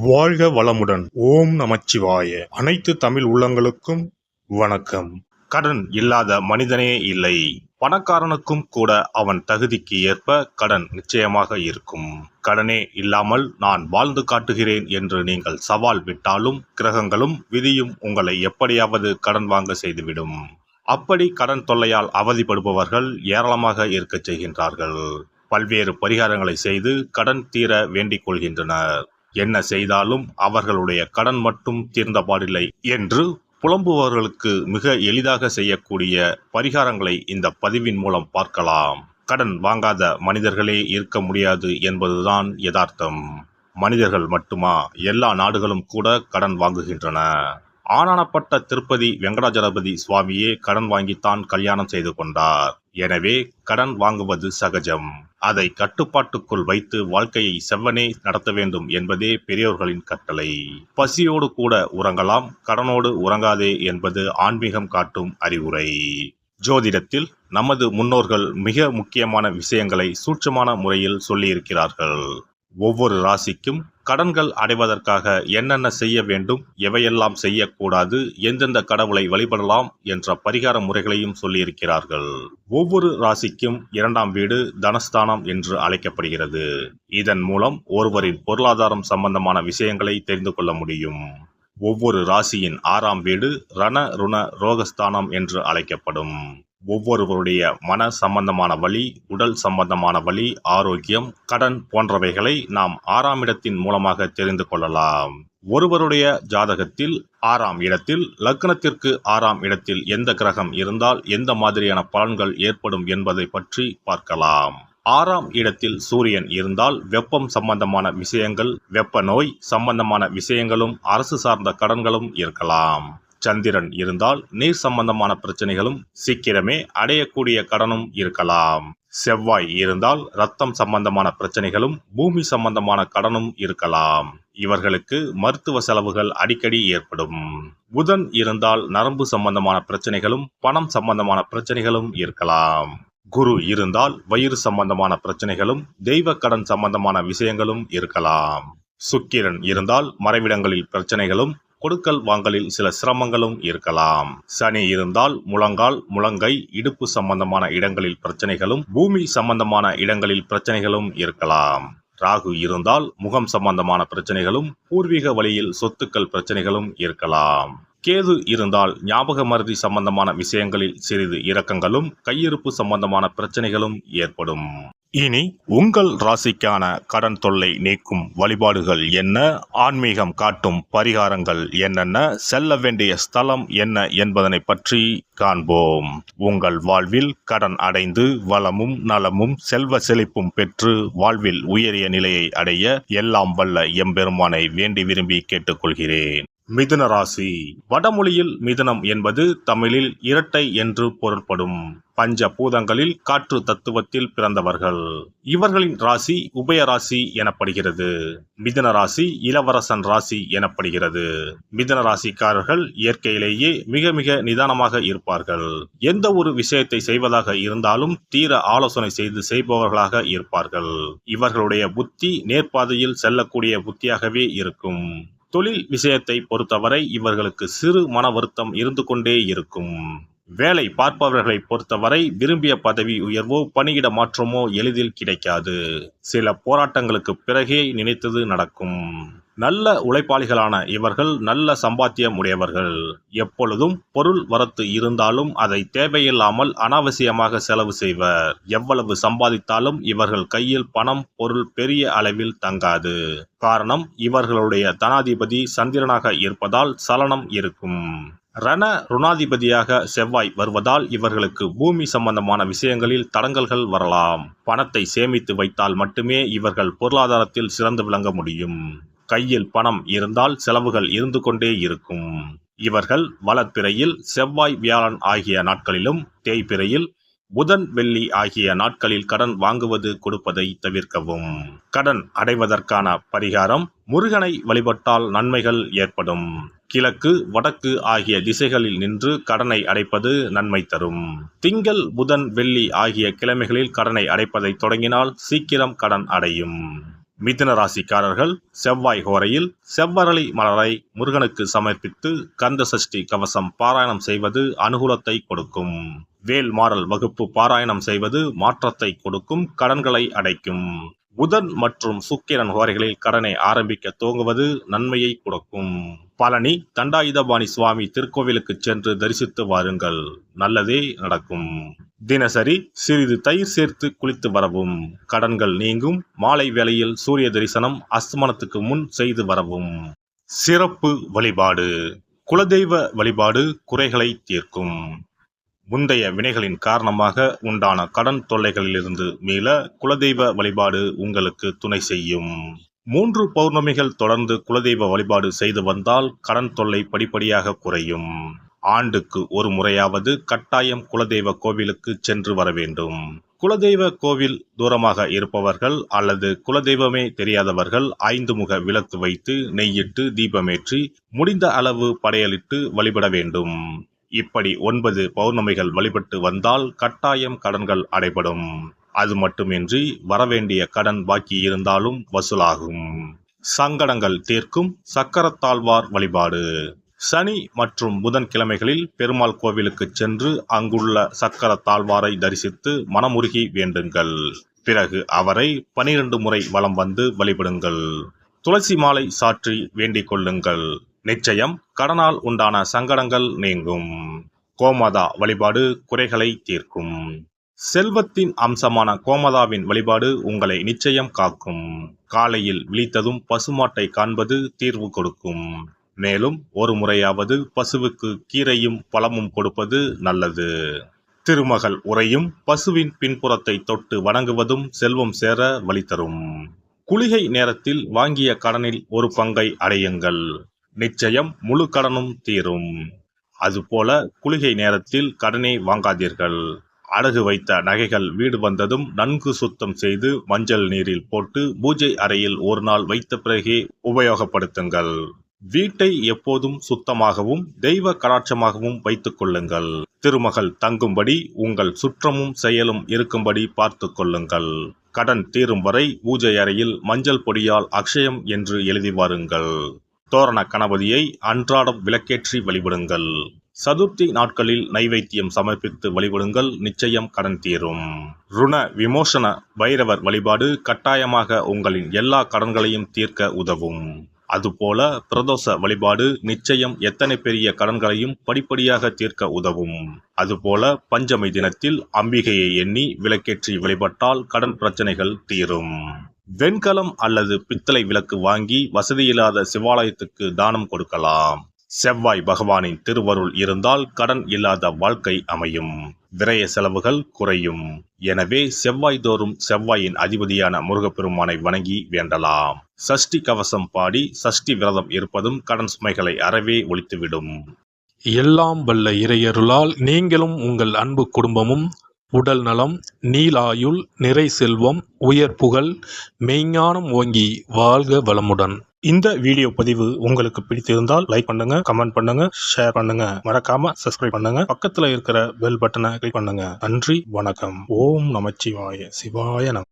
வாழ்க வளமுடன். ஓம் நமச்சிவாய. அனைத்து தமிழ் உள்ளங்களுக்கும் வணக்கம். கடன் இல்லாத மனிதனே இல்லை. பணக்காரனுக்கும் கூட அவன் தகுதிக்கு ஏற்ப கடன் நிச்சயமாக இருக்கும். கடனே இல்லாமல் நான் வாழ்ந்து காட்டுகிறேன் என்று நீங்கள் சவால் விட்டாலும் கிரகங்களும் விதியும் உங்களை எப்படியாவது கடன் வாங்க செய்துவிடும். அப்படி கடன் தொல்லையால் அவதிப்படுபவர்கள் ஏராளமாக இருக்கச் செய்கின்றார்கள். பல்வேறு பரிகாரங்களை செய்து கடன் தீர வேண்டிக் கொள்கின்றனர். என்ன செய்தாலும் அவர்களுடைய கடன் மட்டும் தீர்ந்தபாடில்லை என்று புலம்புபவர்களுக்கு மிக எளிதாக செய்யக்கூடிய பரிகாரங்களை இந்த பதிவின் மூலம் பார்க்கலாம். கடன் வாங்காத மனிதர்களே இருக்க முடியாது என்பதுதான் யதார்த்தம். மனிதர்கள் மட்டுமா, எல்லா நாடுகளும் கூட கடன் வாங்குகின்றன. ஆனானப்பட்ட திருப்பதி வெங்கடாஜலபதி சுவாமியே கடன் வாங்கித்தான் கல்யாணம் செய்து கொண்டார். எனவே கடன் வாங்குவது சகஜம். அதை கட்டுப்பாட்டுக்குள் வைத்து வாழ்க்கையை செவ்வனே நடத்த வேண்டும் என்பதே பெரியோர்களின் கட்டளை. பசியோடு கூட உறங்கலாம், கடனோடு உறங்காதே என்பது ஆன்மீகம் காட்டும் அறிவுரை. ஜோதிடத்தில் நமது முன்னோர்கள் மிக முக்கியமான விஷயங்களை சூட்சமான முறையில் சொல்லியிருக்கிறார்கள். ஒவ்வொரு ராசிக்கும் கடன்கள் அடைவதற்காக என்னென்ன செய்ய வேண்டும், எவையெல்லாம் செய்யக்கூடாது, எந்தெந்த கடவுளை வழிபடலாம் என்ற பரிகார முறைகளையும் சொல்லியிருக்கிறார்கள். ஒவ்வொரு ராசிக்கும் 2ஆம் வீடு தனஸ்தானம் என்று அழைக்கப்படுகிறது. இதன் மூலம் ஒருவரின் பொருளாதாரம் சம்பந்தமான விஷயங்களை தெரிந்து கொள்ள முடியும். ஒவ்வொரு ராசியின் 6ஆம் வீடு ரண ருண ரோகஸ்தானம் என்று அழைக்கப்படும். ஒவ்வொருவருடைய மன சம்பந்தமான வலி, உடல் சம்பந்தமான வலி, ஆரோக்கியம், கடன் போன்றவைகளை நாம் 6ஆம் இடத்தின் மூலமாக தெரிந்து கொள்ளலாம். ஒருவருடைய ஜாதகத்தில் 6ஆம் இடத்தில் லக்னத்திற்கு 6ஆம் இடத்தில் எந்த கிரகம் இருந்தால் எந்த மாதிரியான பலன்கள் ஏற்படும் என்பதை பற்றி பார்க்கலாம். 6ஆம் இடத்தில் சூரியன் இருந்தால் வெப்பம் சம்பந்தமான விஷயங்கள், வெப்ப நோய் சம்பந்தமான விஷயங்களும் அரசு சார்ந்த கடன்களும் இருக்கலாம். சந்திரன் இருந்தால் நீர் சம்பந்தமான பிரச்சனைகளும் சீக்கிரமே அடையக்கூடிய கடனும் இருக்கலாம். செவ்வாய் இருந்தால் இரத்தம் சம்பந்தமான பிரச்சனைகளும் பூமி சம்பந்தமான கடனும் இருக்கலாம். இவர்களுக்கு மருத்துவ செலவுகள் அடிக்கடி ஏற்படும். புதன் இருந்தால் நரம்பு சம்பந்தமான பிரச்சனைகளும் பணம் சம்பந்தமான பிரச்சனைகளும் இருக்கலாம். குரு இருந்தால் வயிறு சம்பந்தமான பிரச்சனைகளும் தெய்வ கடன் சம்பந்தமான விஷயங்களும் இருக்கலாம். சுக்கிரன் இருந்தால் மறைவிடங்களில் பிரச்சனைகளும் கொடுக்கல் வாங்கலில் சில சிரமங்களும் இருக்கலாம். சனி இருந்தால் முழங்கால், முழங்கை, இடுப்பு சம்பந்தமான இடங்களில் பிரச்சனைகளும் பூமி சம்பந்தமான இடங்களில் பிரச்சனைகளும் இருக்கலாம். ராகு இருந்தால் முகம் சம்பந்தமான பிரச்சனைகளும் பூர்வீக வழியில் சொத்துக்கள் பிரச்சனைகளும் இருக்கலாம். கேது இருந்தால் ஞாபக மறதி சம்பந்தமான விஷயங்களில் சிறிது இரக்கங்களும் கையிருப்பு சம்பந்தமான பிரச்சனைகளும் ஏற்படும். இனி உங்கள் ராசிக்கான கடன் தொல்லை நீக்கும் வழிபாடுகள் என்ன, ஆன்மீகம் காட்டும் பரிகாரங்கள் என்னென்ன, செல்ல வேண்டிய ஸ்தலம் என்ன என்பதனை பற்றி காண்போம். உங்கள் வாழ்வில் கடன் அடைந்து வளமும் நலமும் செல்வ செழிப்பும் பெற்று வாழ்வில் உயரிய நிலையை அடைய எல்லாம் வல்ல எம்பெருமானை வேண்டி விரும்பி கேட்டுக்கொள்கிறேன். மிதுன ராசி. வடமொழியில் மிதுனம் என்பது தமிழில் இரட்டை என்று பொருள்படும். பஞ்ச பூதங்களில் காற்று தத்துவத்தில் பிறந்தவர்கள். இவர்களின் ராசி உபய ராசி எனப்படுகிறது. மிதுன ராசி இளவரசன் ராசி எனப்படுகிறது. மிதுன ராசிக்காரர்கள் இயற்கையிலேயே மிக மிக நிதானமாக இருப்பார்கள். எந்த ஒரு விஷயத்தை செய்வதாக இருந்தாலும் தீர ஆலோசனை செய்து செய்பவர்களாக இருப்பார்கள். இவர்களுடைய புத்தி நேர்பாதையில் செல்லக்கூடிய புத்தியாகவே இருக்கும். தொழில் விஷயத்தை பொறுத்தவரை இவர்களுக்கு சிறு மன வருத்தம் இருந்து கொண்டே இருக்கும். வேலை பார்ப்பவர்களை பொறுத்தவரை விரும்பிய பதவி உயர்வோ பணியிட மாற்றமோ எளிதில் கிடைக்காது. சில போராட்டங்களுக்கு பிறகே நினைத்தது நடக்கும். நல்ல உழைப்பாளிகளான இவர்கள் நல்ல சம்பாத்தியம் உடையவர்கள். எப்பொழுதும் பொருள் வரத்து இருந்தாலும் அதை தேவையில்லாமல் அனாவசியமாக செலவு செய்வர். எவ்வளவு சம்பாதித்தாலும் இவர்கள் கையில் பணம் பொருள் பெரிய அளவில் தங்காது. காரணம், இவர்களுடைய தனாதிபதி சந்திரனாக இருப்பதால் சலனம் இருக்கும். ரண ருணாதிபதியாக செவ்வாய் வருவதால் இவர்களுக்கு பூமி சம்பந்தமான விஷயங்களில் தடங்கல்கள் வரலாம். பணத்தை சேமித்து வைத்தால் மட்டுமே இவர்கள் பொருளாதாரத்தில் சிறந்து விளங்க முடியும். கையில் பணம் இருந்தால் செலவுகள் இருந்து கொண்டே இருக்கும். இவர்கள் வளர்பிறையில் செவ்வாய் வியாழன் ஆகிய நாட்களிலும் தேய்பிறையில் புதன் வெள்ளி ஆகிய நாட்களில் கடன் வாங்குவது கொடுப்பதை தவிர்க்கவும். கடன் அடைவதற்கான பரிகாரம், முருகனை வழிபட்டால் நன்மைகள் ஏற்படும். கிழக்கு வடக்கு ஆகிய திசைகளில் நின்று கடனை அடைப்பது நன்மை தரும். திங்கள் புதன் வெள்ளி ஆகிய கிழமைகளில் கடனை அடைப்பதை தொடங்கினால் சீக்கிரம் கடன் அடையும். மிதுன ராசிக்காரர்கள் செவ்வாய் ஹோரையில் செவ்வரளி மலரை முருகனுக்கு சமர்ப்பித்து கந்த சஷ்டி கவசம் பாராயணம் செய்வது அனுகூலத்தை கொடுக்கும். வேல் மாறல் வகுப்பு பாராயணம் செய்வது மாற்றத்தை கொடுக்கும், கடன்களை அடைக்கும். புதன் மற்றும் சுக்கிரன் ஹோரைகளில் கடனை ஆரம்பிக்க துவங்குவது நன்மையை கொடுக்கும். பழனி தண்டாயுதபாணி சுவாமி திருக்கோவிலுக்கு சென்று தரிசித்து வாருங்கள், நல்லதே நடக்கும். தினசரி சிறிது தயிர் சேர்த்து குளித்து வரவும், கடன்கள் நீங்கும். மாலை வேளையில் சூரிய தரிசனம் அஸ்தமனத்துக்கு முன் செய்து வரவும். சிறப்பு வழிபாடு. குலதெய்வ வழிபாடு குறைகளை தீர்க்கும். முந்தைய வினைகளின் காரணமாக உண்டான கடன் தொல்லைகளிலிருந்து மீள குலதெய்வ வழிபாடு உங்களுக்கு துணை செய்யும். 3 பௌர்ணமிகள் தொடர்ந்து குலதெய்வ வழிபாடு செய்து வந்தால் கடன் தொல்லை படிப்படியாக குறையும். ஆண்டுக்கு ஒரு முறையாவது கட்டாயம் குலதெய்வ கோவிலுக்கு சென்று வர வேண்டும். குலதெய்வ கோவில் தூரமாக இருப்பவர்கள் அல்லது குலதெய்வமே தெரியாதவர்கள் 5 முக விளக்கு வைத்து நெய்யிட்டு தீபமேற்றி முடிந்த அளவு படையலிட்டு வழிபட வேண்டும். இப்படி 9 பௌர்ணமிகள் வழிபட்டு வந்தால் கட்டாயம் கடன்கள் அடைபடும். அது மட்டுமின்றி வரவேண்டிய கடன் பாக்கி இருந்தாலும் வசூலாகும். சங்கடங்கள் தீர்க்கும் சக்கரத்தாழ்வார் வழிபாடு. சனி மற்றும் புதன் கிழமைகளில் பெருமாள் கோவிலுக்கு சென்று அங்குள்ள சக்கரத்தாழ்வாரை தரிசித்து மனமுருகி வேண்டுங்கள். பிறகு அவரை 12 முறை வலம் வந்து வழிபடுங்கள். துளசி மாலை சாற்றி வேண்டிக் கொள்ளுங்கள். நிச்சயம் கடனால் உண்டான சங்கடங்கள் நீங்கும். கோமாதா வழிபாடு குறைகளை தீர்க்கும். செல்வத்தின் அம்சமான கோமாதாவின் வழிபாடு உங்களை நிச்சயம் காக்கும். காலையில் விழித்ததும் பசுமாட்டை காண்பது தீர்வு கொடுக்கும். மேலும் ஒரு முறையாவது பசுவுக்கு கீரையும் பழமும் கொடுப்பது நல்லது. திருமகள் உரையும் பசுவின் பின்புறத்தை தொட்டு வணங்குவதும் செல்வம் சேர வழி தரும். குளிகை நேரத்தில் வாங்கிய கடனில் ஒரு பங்கை அடையுங்கள், நிச்சயம் முழு கடனும் தீரும். அதுபோல குளிகை நேரத்தில் கடனை வாங்காதீர்கள். அடகு வைத்த நகைகள் வீடு வந்ததும் நன்கு சுத்தம் செய்து மஞ்சள் நீரில் போட்டு பூஜை அறையில் ஒரு நாள் வைத்த பிறகே உபயோகப்படுத்துங்கள். வீட்டை எப்போதும் சுத்தமாகவும் தெய்வ கடாட்சமாகவும் வைத்துக் கொள்ளுங்கள். திருமகள் தங்கும்படி உங்கள் சுற்றமும் செயலும் இருக்கும்படி பார்த்து கொள்ளுங்கள். கடன் தீரும் வரை பூஜை அறையில் மஞ்சள் பொடியால் அக்ஷயம் என்று எழுதி வாருங்கள். தோரண கணபதியை அன்றாடம் விளக்கேற்றி வழிபடுங்கள். சதுர்த்தி நாட்களில் நைவேத்தியம் சமர்ப்பித்து வழிபடுங்கள், நிச்சயம் கடன் தீரும். ருண விமோசன பைரவர் வழிபாடு கட்டாயமாக உங்களின் எல்லா கடன்களையும் தீர்க்க உதவும். அதுபோல பிரதோஷ வழிபாடு நிச்சயம் எத்தனை பெரிய கடன்களையும் படிப்படியாக தீர்க்க உதவும். அதுபோல பஞ்சமி தினத்தில் அம்பிகையை எண்ணி விளக்கேற்றி வழிபட்டால் கடன் பிரச்சனைகள் தீரும். வெண்கலம் அல்லது பித்தளை விளக்கு வாங்கி வசதியில்லாத சிவாலயத்துக்கு தானம் கொடுக்கலாம். செவ்வாய் பகவானின் திருவருள் இருந்தால் கடன் இல்லாத வாழ்க்கை அமையும், விரய செலவுகள் குறையும். எனவே செவ்வாய் தோறும் செவ்வாயின் அதிபதியான முருகப்பெருமானை வணங்கி வேண்டலாம். சஷ்டி கவசம் பாடி சஷ்டி விரதம் இருப்பதும் கடன் சுமைகளை அறவே ஒழித்துவிடும். எல்லாம் வல்ல இறையருளால் நீங்களும் உங்கள் அன்பு குடும்பமும் உடல் நலம், நீலாயுள், நிறை செல்வம், உயர் புகழ், மெய்ஞானம் ஓங்கி வாழ்க வளமுடன். இந்த வீடியோ பதிவு உங்களுக்கு பிடித்திருந்தால் லைக் பண்ணுங்க, கமெண்ட் பண்ணுங்க, ஷேர் பண்ணுங்க, மறக்காம சப்ஸ்கிரைப் பண்ணுங்க, பக்கத்துல இருக்கிற பெல் பட்டனை கிளிக் பண்ணுங்க. நன்றி, வணக்கம். ஓம் நமச்சிவாய. சிவாய நம.